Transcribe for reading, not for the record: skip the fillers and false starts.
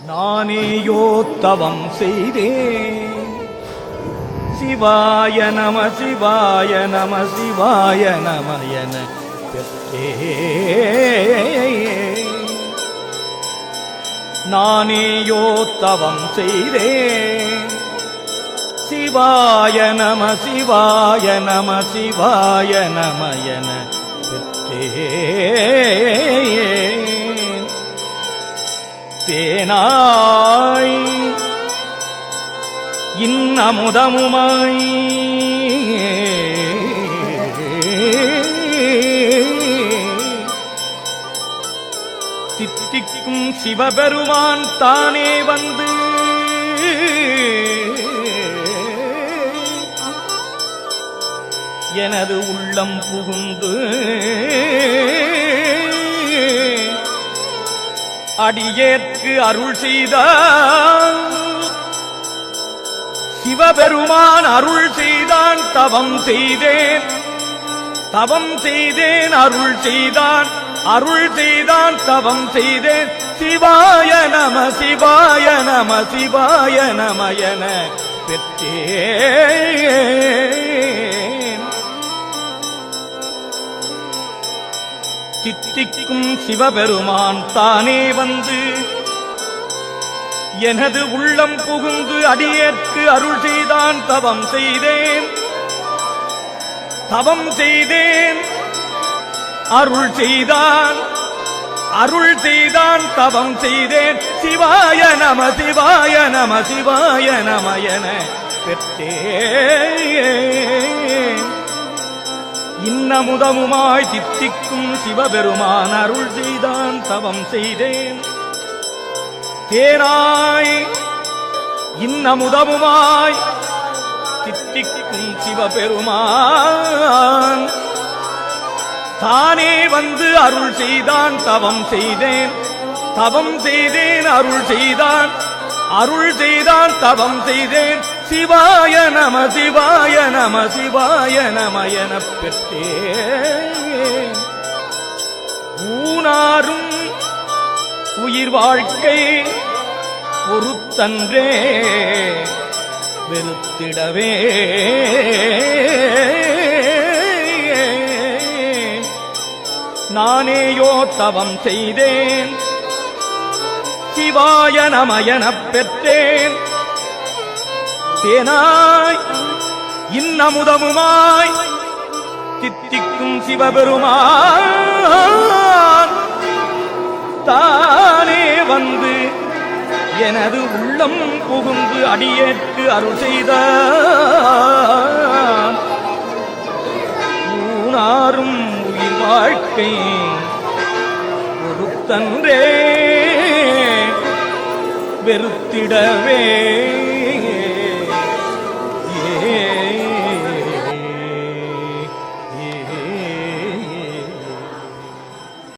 நானேயோ தவம் செய்தேன். சிவாய நம சிவாய நம சிவாய நம என பெற்றேன். நானேயோ தவம் செய்தேன். சிவாய நம சிவாய நம சிவாய நம என பெற்றேன். தேனாய் இன்னமுதமுமாய் தித்திக்கும் சிவபெருமான் தானே வந்து எனது உள்ளம் புகுந்து அடியேற்கு அருள் செய்தான். சிவபெருமான் அருள் செய்தான். தவம் செய்தேன் தவம் செய்தேன் அருள் செய்தான். அருள் செய்தான் தவம் செய்தேன். சிவாய நம சிவாய நம சிவாய நம என பெற்றேன். தித்திக்கும் சிவபெருமான் தானே வந்து எனது உள்ளம் புகுந்து அடியேற்கு அருள் செய்தான். தவம் செய்தேன் தவம் செய்தேன் அருள் செய்தான். அருள் செய்தான் தவம் செய்தேன். சிவாய நம சிவாய நம சிவாய நம என பெற்றேன். இன்னமுதமுமாய் தித்திக்கும் சிவபெருமான் அருள் செய்தான். தவம் செய்தேன். தேனாய் இன்னமுதமுமாய் தித்திக்கும் சிவபெருமான் தானே வந்து அருள் செய்தான். தவம் செய்தேன் தவம் செய்தேன் அருள் செய்தான். அருள் செய்தான் தவம் செய்தேன். சிவாய நம சிவாய நம சிவாய நம என பெற்றேன். ஊனாரும் உயிர் வாழ்க்கை பொறுத்தன்றே வெறுத்திடவே நானேயோ தவம் செய்தேன். சிவாய நம எனப் பெற்றேன். தேனாய் இன்னமுதமுமாய் தித்திக்கும் சிவபெருமான் தானே வந்து எனது உள்ளம் புகுந்து அடியேற்கு அருள் செய்தான். ஊனாரும் உயிர் வாழ்க்கை பொறுத்தன்றே வெறுத்திடவே